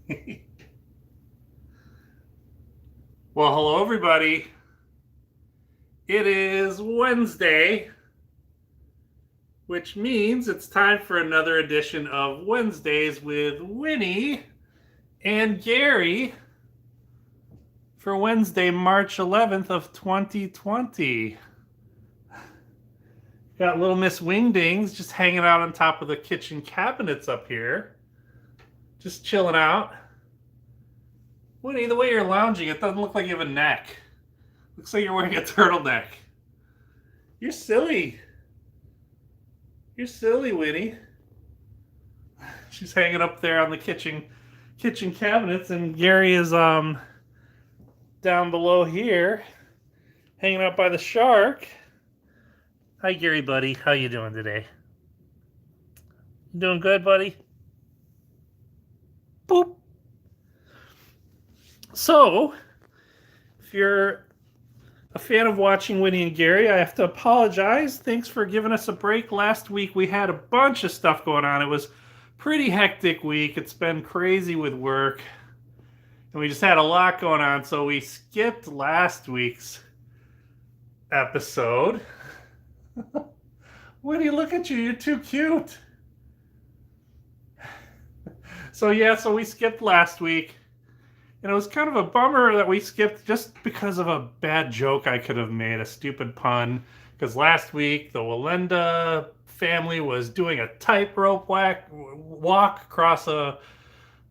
Well, hello, everybody. It is Wednesday, which means it's time for another edition of Wednesdays with Winnie and Gary for Wednesday, March 11th of 2020. Got little Miss Wingdings just hanging out on top of the kitchen cabinets up here, just chilling out. Winnie, the way you're lounging, it doesn't look like you have a neck. Looks like you're wearing a turtleneck. You're silly. You're silly, Winnie. She's hanging up there on the kitchen cabinets, and Gary is down below here, hanging out by the shark. Hi, Gary, buddy. How you doing today? You doing good, buddy? Boop. So, if you're a fan of watching Winnie and Gary, I have to apologize. Thanks for giving us a break. Last week we had a bunch of stuff going on. It was pretty hectic week. It's been crazy with work. And we just had a lot going on, so we skipped last week's episode. Winnie, look at you. You're too cute. So we skipped last week. And it was kind of a bummer that we skipped just because of a bad joke I could have made, a stupid pun. Because last week, the Walenda family was doing a tightrope walk across a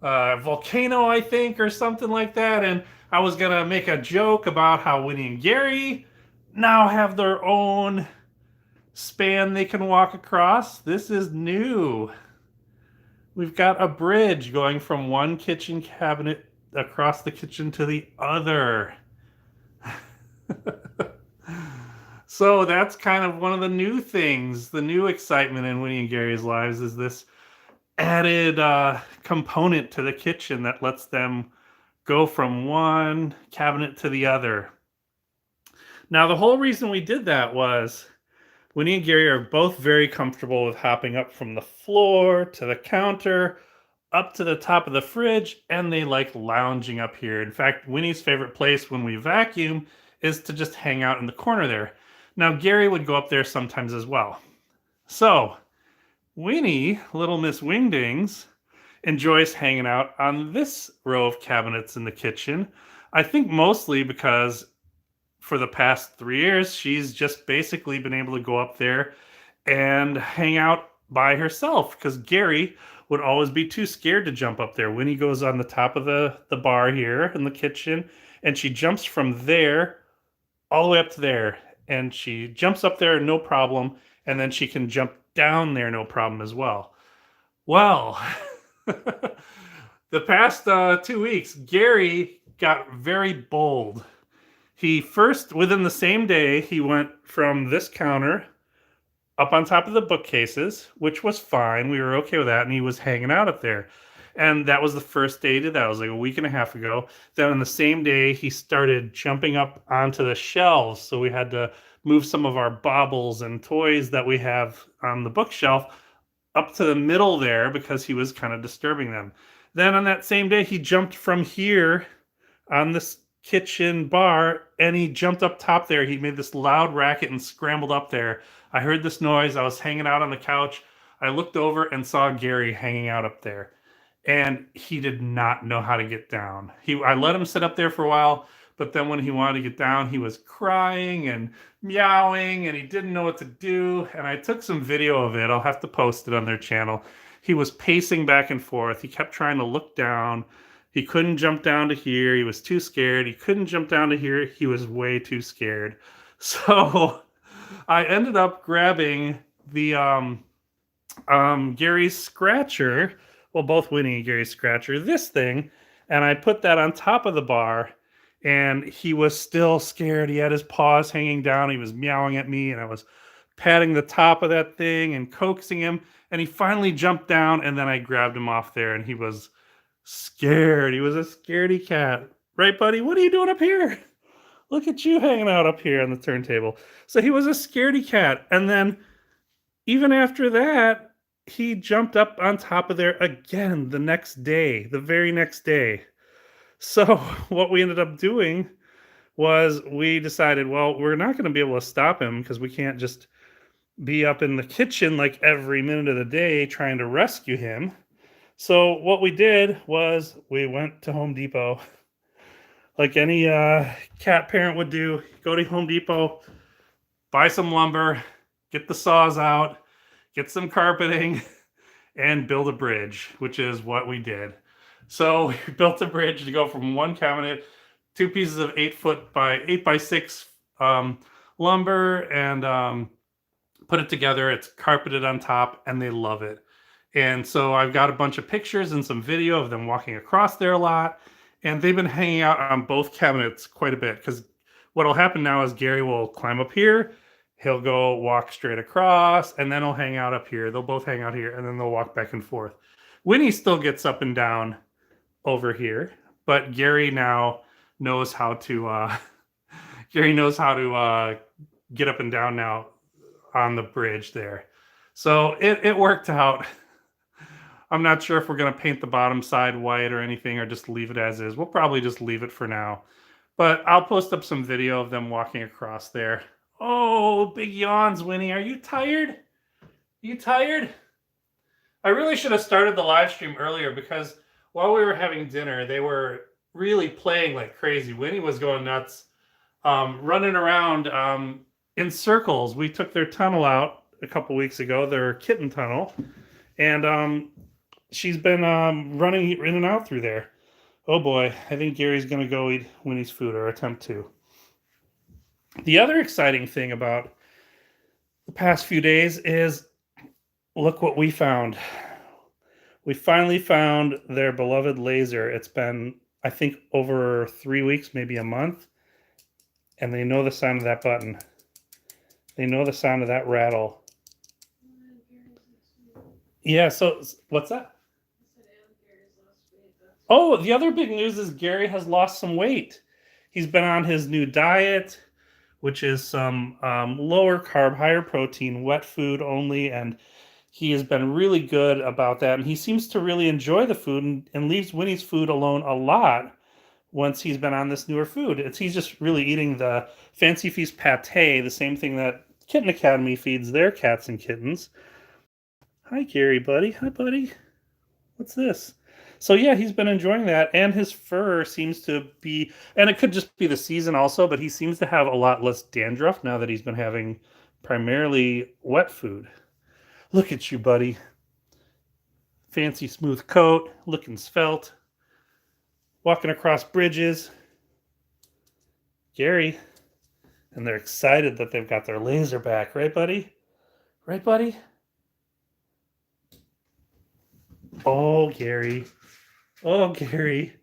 volcano, I think, or something like that. And I was going to make a joke about how Winnie and Gary now have their own span they can walk across. This is new. We've got a bridge going from one kitchen cabinet across the kitchen to the other. So that's kind of one of the new things, the new excitement in Winnie and Gary's lives is this added component to the kitchen that lets them go from one cabinet to the other. Now, the whole reason we did that was Winnie and Gary are both very comfortable with hopping up from the floor to the counter, up to the top of the fridge, and they like lounging up here. In fact, Winnie's favorite place when we vacuum is to just hang out in the corner there. Now, Gary would go up there sometimes as well. So, Winnie, little Miss Wingdings, enjoys hanging out on this row of cabinets in the kitchen. I think mostly because for the past 3 years, she's just basically been able to go up there and hang out by herself because Gary would always be too scared to jump up there. Winnie goes on the top of the bar here in the kitchen, and she jumps from there all the way up to there. And she jumps up there, no problem, and then she can jump down there, no problem as well. Well, the past 2 weeks, Gary got very bold. He first, within the same day, he went from this counter up on top of the bookcases, which was fine. We were okay with that, and he was hanging out up there. And that was the first day he did that. It was like a week and a half ago. Then on the same day, he started jumping up onto the shelves. So we had to move some of our baubles and toys that we have on the bookshelf up to the middle there because he was kind of disturbing them. Then on that same day, he jumped from here on this kitchen bar and he jumped up top there. He made this loud racket and scrambled up there. I heard this noise. I was hanging out on the couch. I looked over and saw Gary hanging out up there. And he did not know how to get down. I let him sit up there for a while, but then when he wanted to get down, he was crying and meowing, and he didn't know what to do. And I took some video of it. I'll have to post it on their channel. He was pacing back and forth. He kept trying to look down. He couldn't jump down to here. He was too scared. He couldn't jump down to here. He was way too scared. So I ended up grabbing the Gary's scratcher. Well, both Winnie and Gary's scratcher, this thing, and I put that on top of the bar, and he was still scared. He had his paws hanging down. He was meowing at me, and I was patting the top of that thing and coaxing him, and he finally jumped down, and then I grabbed him off there, and he was scared. He was a scaredy cat. Right, buddy? What are you doing up here? Look at you hanging out up here on the turntable. So he was a scaredy cat, and then even after that, he jumped up on top of there again the next day, the very next day. So what we ended up doing was we decided, well, we're not going to be able to stop him because we can't just be up in the kitchen like every minute of the day trying to rescue him. So what we did was we went to Home Depot like any cat parent would do. Go to Home Depot, buy some lumber, get the saws out, get some carpeting, and build a bridge, which is what we did. So we built a bridge to go from one cabinet, two pieces of 8 foot by 8 by 6 lumber, and put it together. It's carpeted on top, and they love it. And so I've got a bunch of pictures and some video of them walking across there a lot. And they've been hanging out on both cabinets quite a bit because what will happen now is Gary will climb up here, he'll go walk straight across, and then he'll hang out up here. They'll both hang out here, and then they'll walk back and forth. Winnie still gets up and down over here, but Gary now knows how to Gary knows how to get up and down now on the bridge there. So it worked out. I'm not sure if we're going to paint the bottom side white or anything or just leave it as is. We'll probably just leave it for now. But I'll post up some video of them walking across there. Oh, big yawns, Winnie. Are you tired? Are you tired? I really should have started the live stream earlier because while we were having dinner, they were really playing like crazy. Winnie was going nuts, running around in circles. We took their tunnel out a couple weeks ago, their kitten tunnel, and she's been running in and out through there. Oh boy, I think Gary's going to go eat Winnie's food or attempt to. The other exciting thing about the past few days is look what we found. We finally found their beloved laser. It's been, I think, over 3 weeks, maybe a month. And they know the sound of that button. They know the sound of that rattle. Yeah, so what's that? Oh, the other big news is Gary has lost some weight. He's been on his new diet, which is some lower carb, higher protein, wet food only, and he has been really good about that. And he seems to really enjoy the food and leaves Winnie's food alone a lot once he's been on this newer food. He's just really eating the Fancy Feast pate, the same thing that Kitten Academy feeds their cats and kittens. Hi, Gary, buddy. Hi, buddy. What's this? So yeah, he's been enjoying that, and his fur seems to be, and it could just be the season also, but he seems to have a lot less dandruff now that he's been having primarily wet food. Look at you, buddy. Fancy smooth coat, looking svelte, walking across bridges. Gary, and they're excited that they've got their laser back, right, buddy? Right, buddy? Oh, Gary. Oh, Gary.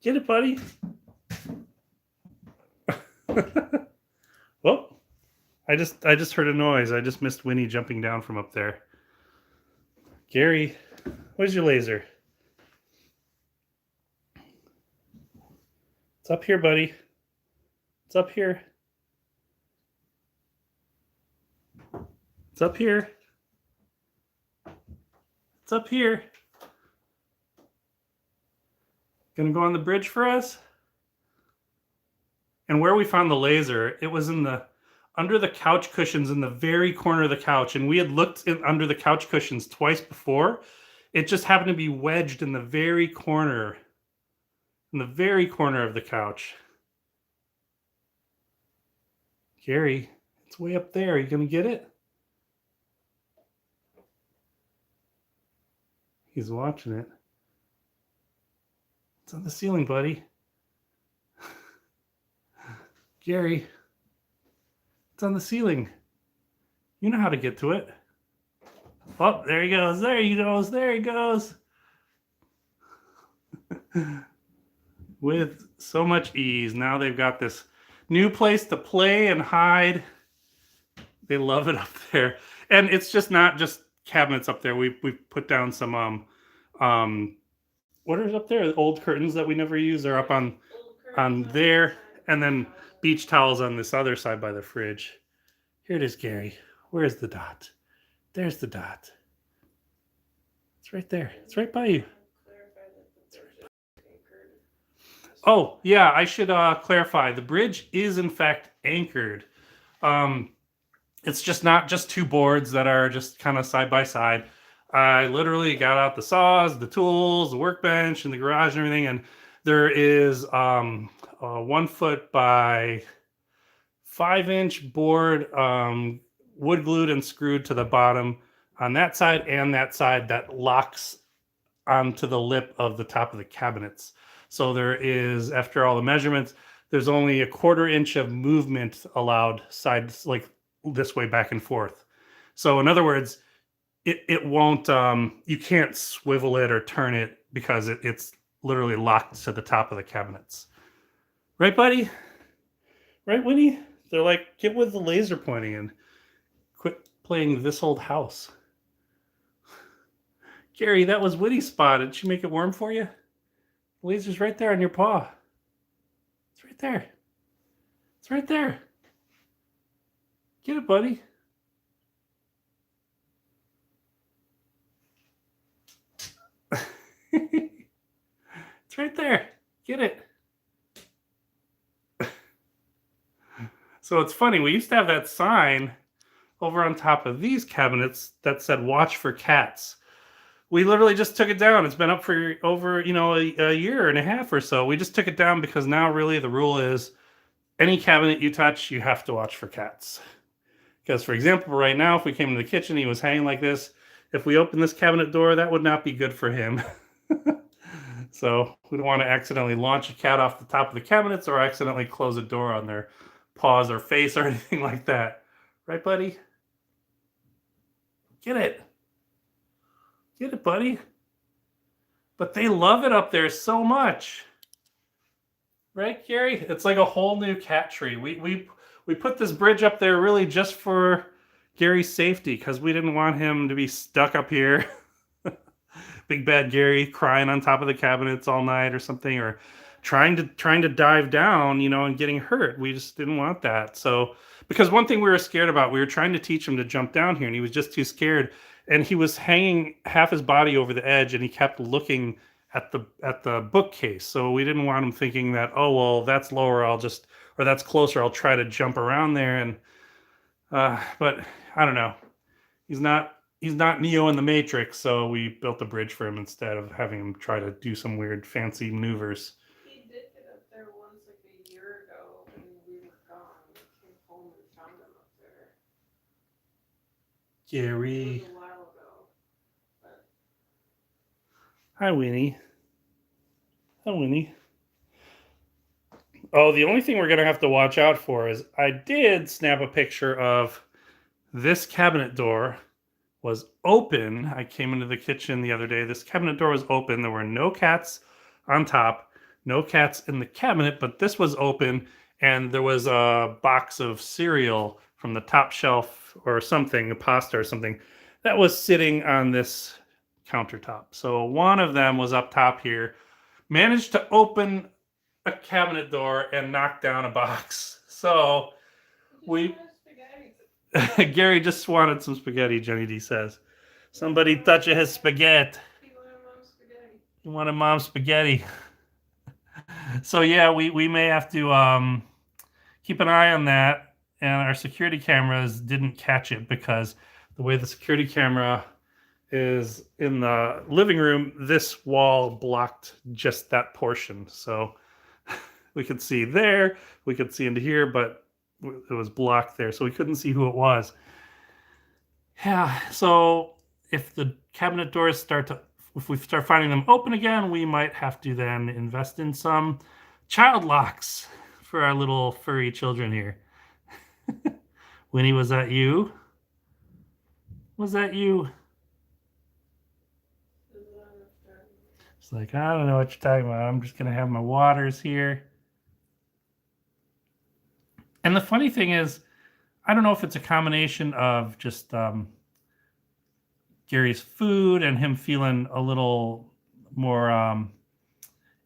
Get it, buddy. Well, I just heard a noise. I just missed Winnie jumping down from up there. Gary, where's your laser? It's up here, buddy. It's up here. It's up here. It's up here. Gonna go on the bridge for us? And where we found the laser, it was in the under the couch cushions in the very corner of the couch. And we had looked under the couch cushions twice before. It just happened to be wedged in the very corner of the couch. Gary, it's way up there. Are you gonna get it? He's watching it. It's on the ceiling, buddy. Gary, it's on the ceiling. You know how to get to it. Oh, there he goes. There he goes. There he goes. With so much ease. Now they've got this new place to play and hide. They love it up there. And it's just not just cabinets up there. We put down some what is up there? Old curtains that we never use are up on there. And then beach towels on this other side by the fridge. Here it is, Gary. Where's the dot? There's the dot. It's right there. It's right by you. Oh, yeah, I should clarify. The bridge is in fact anchored. Um, it's just not just two boards that are just kind of side by side. I literally got out the saws, the tools, the workbench, and the garage and everything, and there is a 1 foot by 5 inch board, wood glued and screwed to the bottom on that side and that side that locks onto the lip of the top of the cabinets. So there is, after all the measurements, there's only a 1/4 inch of movement allowed sides like this way back and forth. So in other words, it won't you can't swivel it or turn it because it's literally locked to the top of the cabinets. Right, buddy? Right, Winnie? They're like, get with the laser pointing and quit playing This Old House. Gary, that was Winnie's spot. Did she make it warm for you? The laser's right there on your paw. It's right there. It's right there. Get it, buddy. It's right there. Get it. So it's funny. We used to have that sign over on top of these cabinets that said "Watch for cats." We literally just took it down. It's been up for over, a year and a half or so. We just took it down because now really the rule is any cabinet you touch, you have to watch for cats. Because, for example, right now, if we came into the kitchen, he was hanging like this. If we open this cabinet door, that would not be good for him. So we don't want to accidentally launch a cat off the top of the cabinets or accidentally close a door on their paws or face or anything like that. Right, buddy? Get it. Get it, buddy. But they love it up there so much. Right, Gary? It's like a whole new cat tree. We put this bridge up there really just for Gary's safety because we didn't want him to be stuck up here. Big bad Gary crying on top of the cabinets all night or something, or trying to dive down, and getting hurt. We just didn't want that. So, because one thing we were scared about, we were trying to teach him to jump down here, and he was just too scared. And he was hanging half his body over the edge, and he kept looking at the bookcase. So we didn't want him thinking that, oh well, that's lower. Or that's closer. I'll try to jump around there. And but I don't know. He's not Neo in the Matrix, so we built a bridge for him instead of having him try to do some weird fancy maneuvers. He did get up there once like a year ago and we were gone. We came home and found him up there. Gary. It was a while ago. But... Hi, Winnie. Hi, Winnie. Oh, the only thing we're going to have to watch out for is I did snap a picture of this cabinet door was open. I came into the kitchen the other day. This cabinet door was open. There were no cats on top, no cats in the cabinet, but this was open, and there was a box of cereal from the top shelf or something, a pasta or something, that was sitting on this countertop. So one of them was up top here, managed to open a cabinet door and knock down a box. So we... Gary just wanted some spaghetti, Jenny D says. Somebody touch his spaghetti. He wanted mom's spaghetti. So yeah, we may have to keep an eye on that. And our security cameras didn't catch it because the way the security camera is in the living room, this wall blocked just that portion. So we could see there, we could see into here, but it was blocked there, so we couldn't see who it was. Yeah, so if the cabinet doors if we start finding them open again, we might have to then invest in some child locks for our little furry children here. Winnie, was that you? Was that you? It's like, I don't know what you're talking about. I'm just going to have my waters here. And the funny thing is, I don't know if it's a combination of just Gary's food and him feeling a little more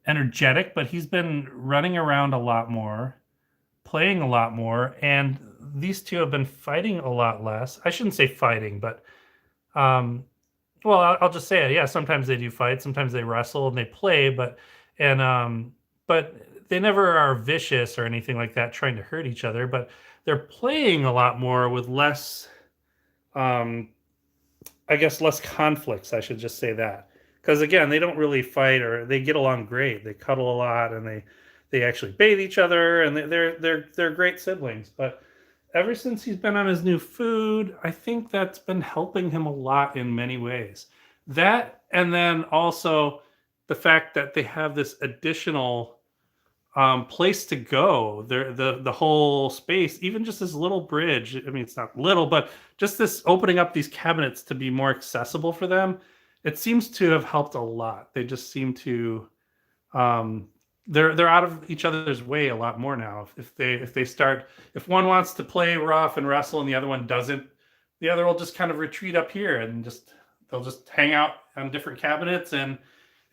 energetic, but he's been running around a lot more. playing a lot more, and these two have been fighting a lot less. I shouldn't say fighting, but um, well, I'll just say it. Yeah, sometimes they do fight, sometimes they wrestle and they play, and but they never are vicious or anything like that, trying to hurt each other. But they're playing a lot more with less, um, I guess, less conflicts. I should just say that because again, they don't really fight or they get along great. They cuddle a lot and they actually bathe each other and they're great siblings. But ever since he's been on his new food, I think that's been helping him a lot in many ways. That, and then also the fact that they have this additional place to go. The whole space, even just this little bridge. I mean, it's not little, but just this opening up these cabinets to be more accessible for them. It seems to have helped a lot. They just seem to um, they're out of each other's way a lot more now. If they start, if one wants to play rough and wrestle and the other one doesn't, the other will just kind of retreat up here and just they'll just hang out on different cabinets, and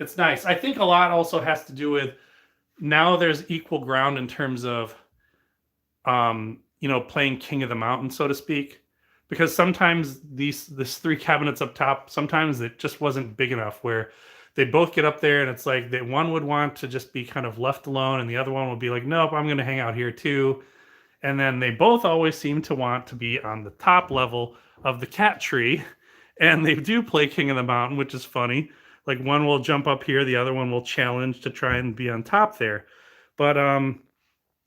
it's nice. I think a lot also has to do with now there's equal ground in terms of playing king of the mountain, so to speak. Because sometimes this three cabinets up top, sometimes it just wasn't big enough where they both get up there and it's like that one would want to just be kind of left alone and the other one would be like, nope, I'm gonna hang out here too. And then they both always seem to want to be on the top level of the cat tree. And they do play King of the Mountain, which is funny. Like one will jump up here, the other one will challenge to try and be on top there. But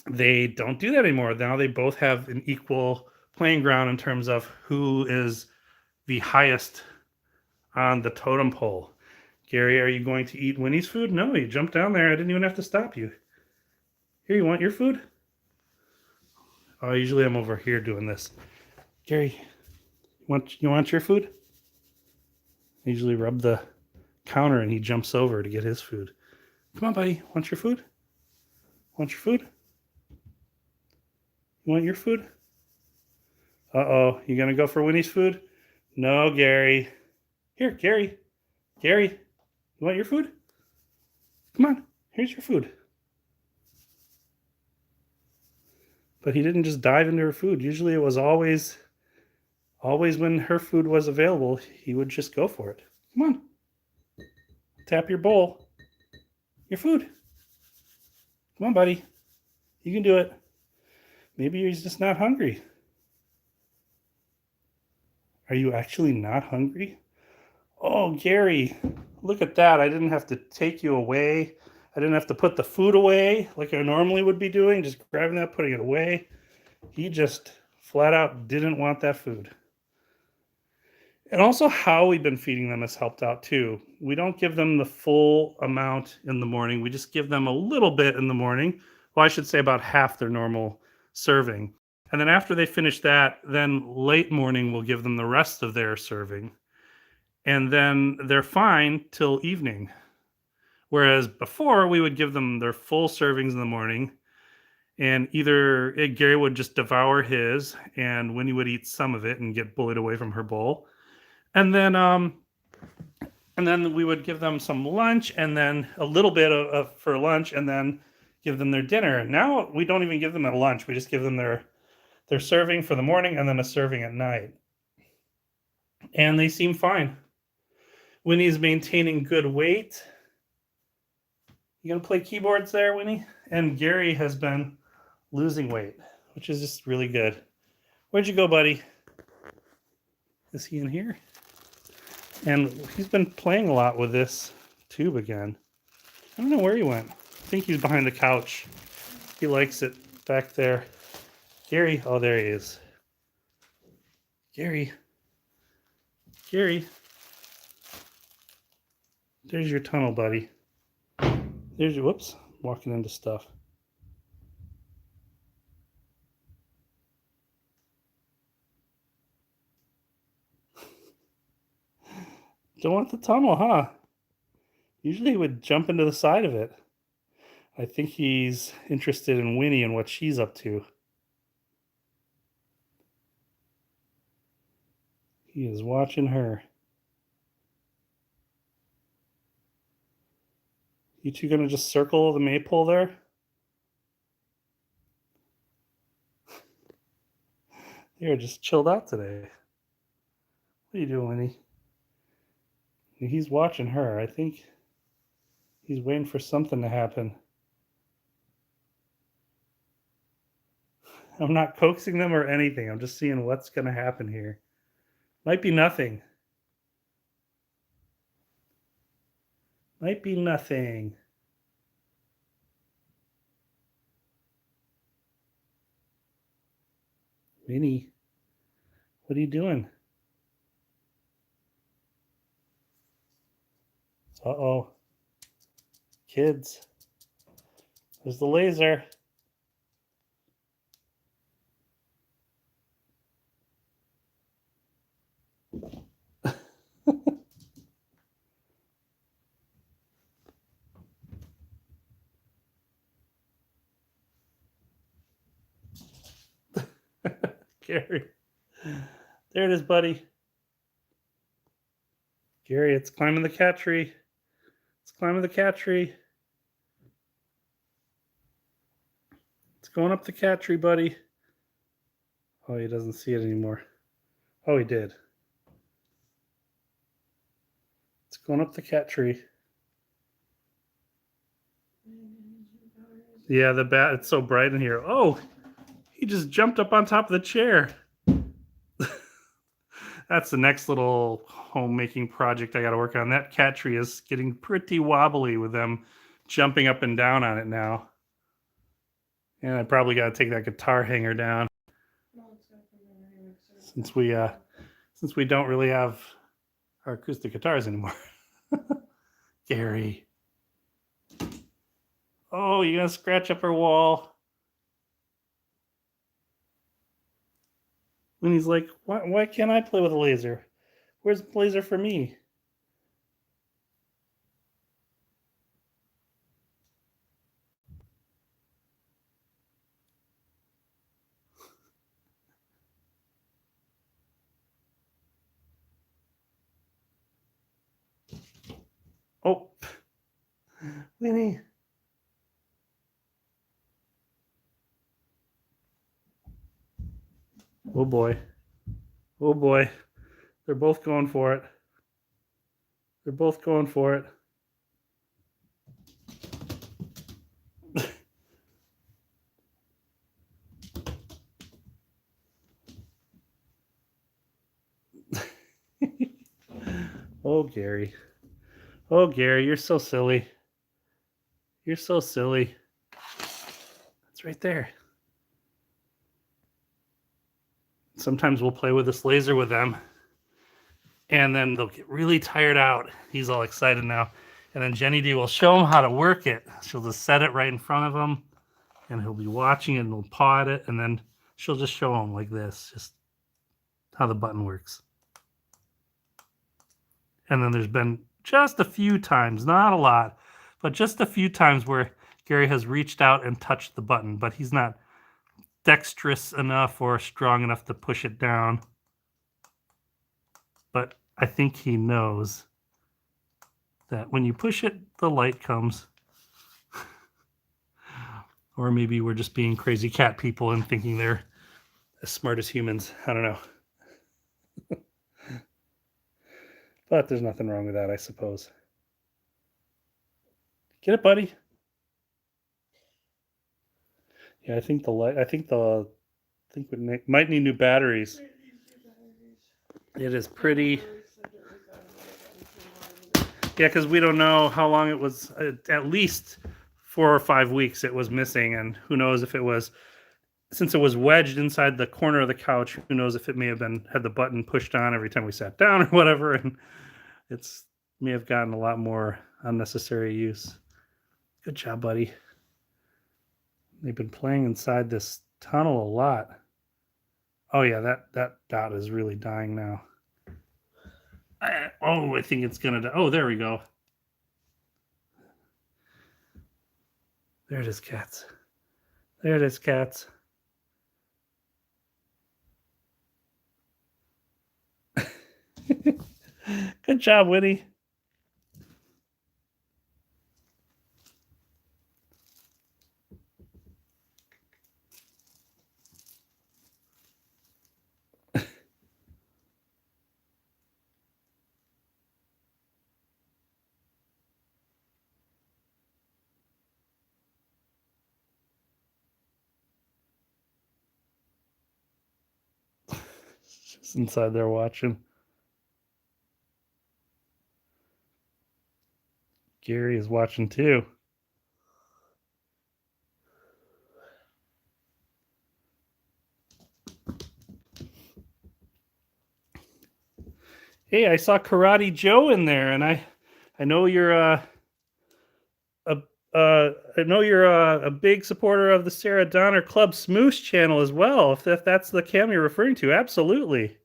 they don't do that anymore. Now they both have an equal playing ground in terms of who is the highest on the totem pole. Gary, are you going to eat Winnie's food? No, you jumped down there. I didn't even have to stop you. Here, you want your food? Oh, usually I'm over here doing this. Gary, you want your food? I usually rub the counter and he jumps over to get his food. Come on, buddy. Want your food? Want your food? You want your food? Uh-oh. You gonna go for Winnie's food? No, Gary. Here, Gary. Gary, you want your food? Come on. Here's your food. But he didn't just dive into her food. Usually it was always when her food was available, he would just go for it. Come on. Tap your bowl. Your food. Come on, buddy. You can do it. Maybe he's just not hungry. Are you actually not hungry? Oh, Gary, look at that. I didn't have to take you away. I didn't have to put the food away like I normally would be doing, just grabbing that, putting it away. He just flat out didn't want that food. And also how we've been feeding them has helped out too. We don't give them the full amount in the morning. We just give them a little bit in the morning. Well, I should say about half their normal serving. And then after they finish that, then late morning we'll give them the rest of their serving. And then they're fine till evening. Whereas before we would give them their full servings in the morning, and either Gary would just devour his and Winnie would eat some of it and get bullied away from her bowl. And then we would give them some lunch and then a little bit of for lunch and then give them their dinner. Now we don't even give them a lunch. We just give them their serving for the morning and then a serving at night. And they seem fine. Winnie's maintaining good weight. You gonna play keyboards there, Winnie? And Gary has been losing weight, which is just really good. Where'd you go, buddy? Is he in here? And he's been playing a lot with this tube again. I don't know where he went. I think he's behind the couch. He likes it back there. Gary, oh, there he is. Gary. Gary. There's your tunnel, buddy. There's your, whoops, walking into stuff. Don't want the tunnel, huh? Usually he would jump into the side of it. I think he's interested in Winnie and what she's up to. He is watching her. You two gonna just circle the maypole there? You're just chilled out today. What are you doing, Winnie? He's watching her. I think he's waiting for something to happen. I'm not coaxing them or anything. I'm just seeing what's going to happen here. Might be nothing. Might be nothing. Winnie, what are you doing? Uh-oh. Kids. There's the laser. Gary. There it is, buddy. Gary, it's climbing the cat tree. It's climbing the cat tree. It's going up the cat tree, buddy. Oh, he doesn't see it anymore. Oh, he did. It's going up the cat tree. Yeah, the bat, it's so bright in here. Oh, he just jumped up on top of the chair. That's the next little homemaking project I got to work on. That cat tree is getting pretty wobbly with them jumping up and down on it now. And I probably got to take that guitar hanger down since we don't really have our acoustic guitars anymore. Gary. Oh, you gonna scratch up her wall? And he's like, why can't I play with a laser? Where's the laser for me? Oh, Winnie. Oh boy. Oh boy. They're both going for it. They're both going for it. Oh, Gary. Oh, Gary, you're so silly. You're so silly. It's right there. Sometimes we'll play with this laser with them, and then they'll get really tired out. He's all excited now. And then Jenny D will show him how to work it. She'll just set it right in front of him, and he'll be watching it, and he'll paw at it, and then she'll just show him like this, just how the button works. And then there's been just a few times, not a lot, but just a few times where Gary has reached out and touched the button, but he's not dexterous enough or strong enough to push it down. But I think he knows that when you push it, the light comes. Or maybe we're just being crazy cat people and thinking they're as smart as humans. I don't know. But there's nothing wrong with that, I suppose. Get it, buddy. Yeah, I think we might need new batteries. It is pretty. Yeah, because we don't know how long it was. At least 4 or 5 weeks it was missing, and who knows if it was, since it was wedged inside the corner of the couch, who knows if it may have been had the button pushed on every time we sat down or whatever, and it's may have gotten a lot more unnecessary use. Good job, buddy. They've been playing inside this tunnel a lot. Oh yeah, that dot is really dying now. I think it's gonna die. Oh, there we go. There it is, cats. There it is, cats. Good job, Winnie. It's inside there watching. Gary is watching too. Hey, I saw Karate Joe in there, and I know you're a I know you're a big supporter of the Sarah Donner Club Smoosh channel as well. If that's the cam you're referring to, absolutely.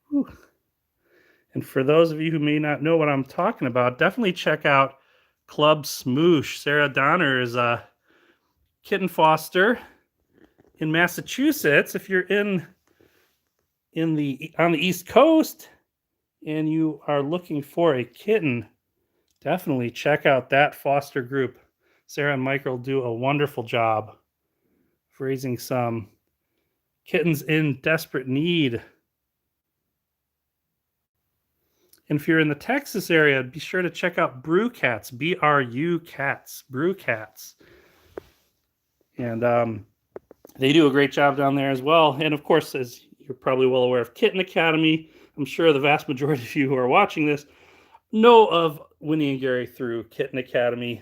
Whew. And for those of you who may not know what I'm talking about, definitely check out Club Smoosh. Sarah Donner is a kitten foster in Massachusetts. If you're in the on the East Coast and you are looking for a kitten, definitely check out that foster group. Sarah and Michael do a wonderful job of raising some kittens in desperate need. And if you're in the Texas area, be sure to check out Brew Cats, BRU Cats, Brew Cats. And they do a great job down there as well. And of course, as you're probably well aware of Kitten Academy, I'm sure the vast majority of you who are watching this know of Winnie and Gary through Kitten Academy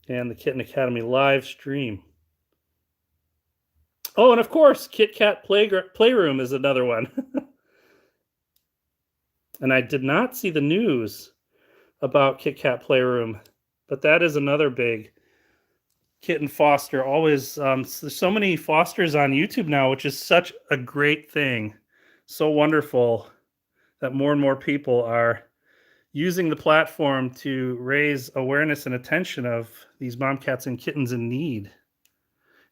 and the Kitten Academy live stream. Oh, and of course, Kit Kat Playroom is another one. And I did not see the news about Kit Kat Playroom, but that is another big kitten foster. Always, there's so many fosters on YouTube now, which is such a great thing. So wonderful that more and more people are using the platform to raise awareness and attention of these mom cats and kittens in need.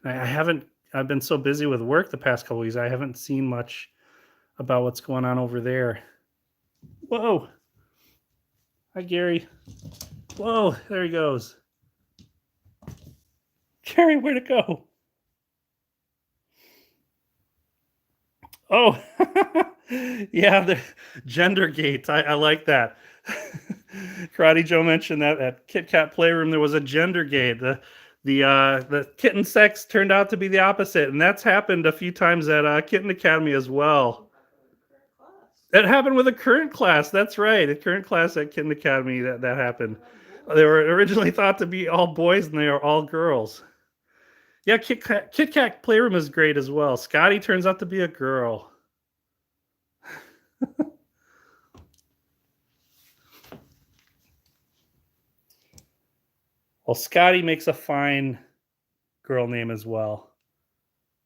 I've been so busy with work the past couple weeks, I haven't seen much about what's going on over there. Whoa. Hi, Gary. Whoa, there he goes. Gary, where'd it go? Oh, yeah, the gender gate. I like that. Karate Joe mentioned that at Kit Kat Playroom there was a gender gate. The kitten sex turned out to be the opposite, and that's happened a few times at Kitten Academy as well. It happened with a current class. That's right, a current class at Kitten Academy that happened. They were originally thought to be all boys, and they are all girls. Yeah, Kit Kat Playroom is great as well. Scotty turns out to be a girl. Well, Scotty makes a fine girl name as well.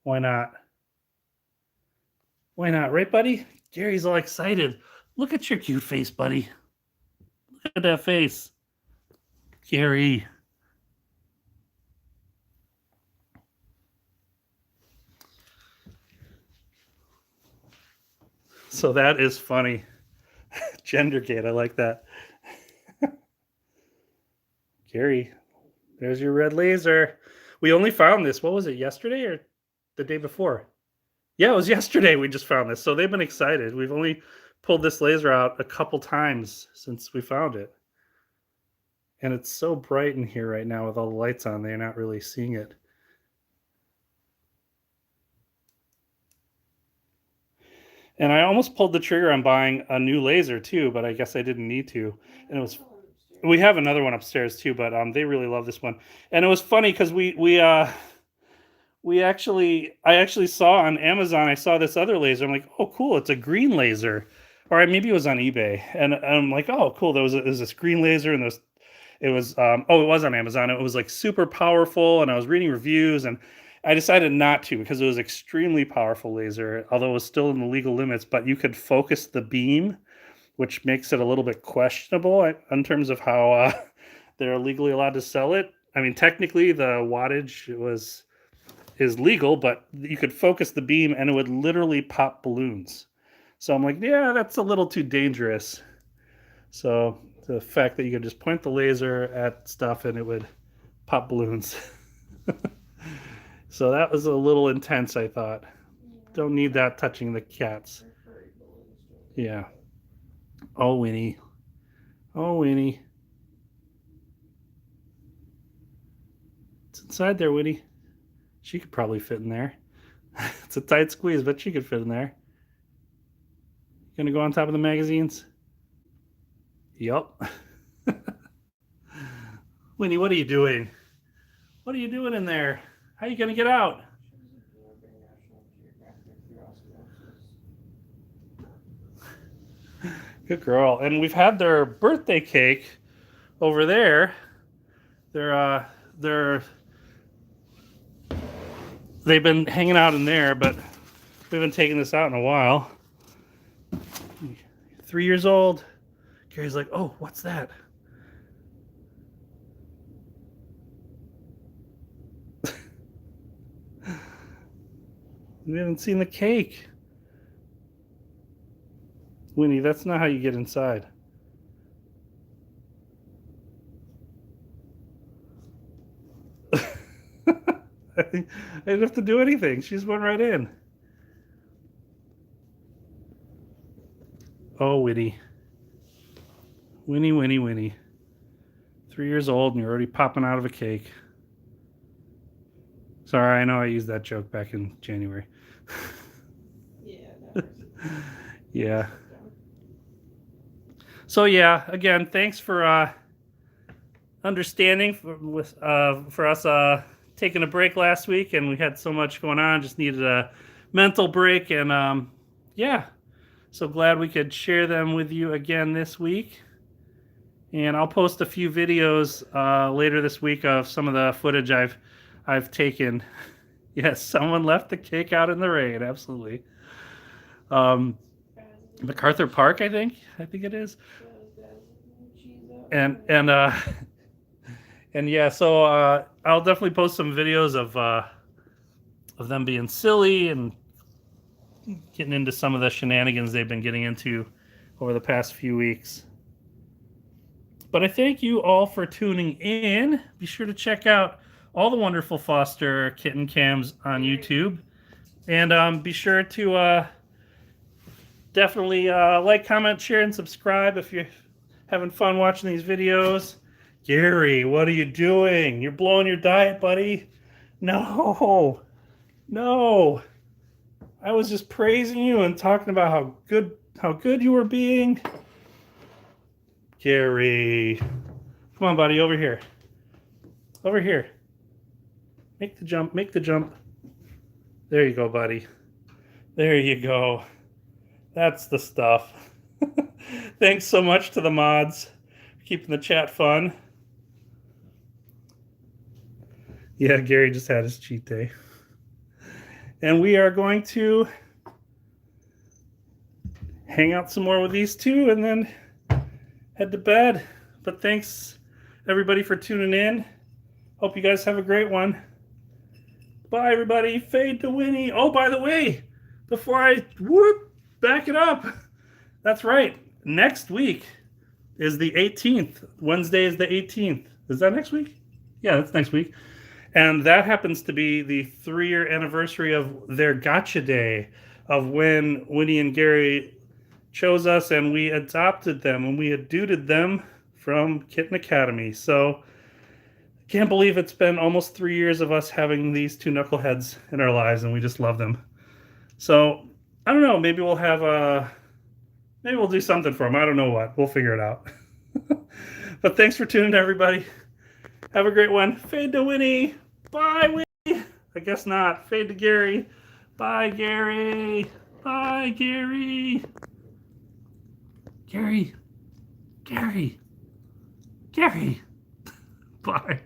Why not? Why not? Right, buddy? Gary's all excited. Look at your cute face, buddy. Look at that face. Gary. So that is funny. Gendergate, I like that. Gary, there's your red laser. We only found this, what was it, yesterday or the day before? Yeah, it was yesterday we just found this. So they've been excited. We've only pulled this laser out a couple times since we found it. And it's so bright in here right now with all the lights on, they're not really seeing it. And I almost pulled the trigger on buying a new laser too, but I guess I didn't need to. And it was, we have another one upstairs too, but they really love this one. And it was funny because I actually saw on Amazon, I saw this other laser. I'm like, oh cool, it's a green laser. Or maybe it was on eBay. And I'm like, oh cool, there was this green laser, and it was it was on Amazon. It was like super powerful, and I was reading reviews, and I decided not to because it was extremely powerful laser, although it was still in the legal limits, but you could focus the beam, which makes it a little bit questionable in terms of how they're legally allowed to sell it. I mean, technically the wattage is legal, but you could focus the beam and it would literally pop balloons. So I'm like, yeah, that's a little too dangerous. So the fact that you could just point the laser at stuff and it would pop balloons. So that was a little intense, I thought. Don't need that touching the cats. Yeah. Oh, Winnie. Oh, Winnie. It's inside there, Winnie. She could probably fit in there. It's a tight squeeze, but she could fit in there. Gonna go on top of the magazines? Yup. Winnie, what are you doing? What are you doing in there? How are you gonna get out? Good girl. And we've had their birthday cake over there. They've been hanging out in there, but we haven't taken this out in a while. 3 years old. Gary's like, oh, what's that? We haven't seen the cake. Winnie, that's not how you get inside. I didn't have to do anything. She just went right in. Oh, Winnie. Winnie, Winnie, Winnie. 3 years old and you're already popping out of a cake. Sorry, I know I used that joke back in January. Yeah. Yeah. So yeah, again, thanks for understanding for us taking a break last week, and we had so much going on, just needed a mental break, and yeah, so glad we could share them with you again this week. And I'll post a few videos later this week of some of the footage I've taken. Yes, someone left the cake out in the rain. Absolutely. MacArthur Park, I think it is. And and yeah, so I'll definitely post some videos of them being silly and getting into some of the shenanigans they've been getting into over the past few weeks. But I thank you all for tuning in. Be sure to check out all the wonderful foster kitten cams on YouTube. And be sure to definitely like, comment, share, and subscribe if you're having fun watching these videos. Gary, what are you doing? You're blowing your diet, buddy. No. No. I was just praising you and talking about how good you were being. Gary. Come on, buddy, over here. Over here. Make the jump, make the jump. There you go, buddy. There you go. That's the stuff. Thanks so much to the mods for keeping the chat fun. Yeah, Gary just had his cheat day. And we are going to hang out some more with these two and then head to bed. But thanks, everybody, for tuning in. Hope you guys have a great one. Bye, everybody. Fade to Winnie. Oh, by the way, before I back it up, that's right. Next week is the 18th. Wednesday is the 18th. Is that next week? Yeah, that's next week. And that happens to be the 3-year anniversary of their gotcha day, of when Winnie and Gary chose us and we adopted them and we adopted them from Kitten Academy. So can't believe it's been almost 3 years of us having these two knuckleheads in our lives, and we just love them. So I don't know, maybe we'll have maybe we'll do something for them. I don't know what. We'll figure it out. But thanks for tuning in, everybody. Have a great one. Fade to Winnie. Bye, Winnie. I guess not. Fade to Gary. Bye, Gary. Bye, Gary. Gary. Gary. Gary. Bye.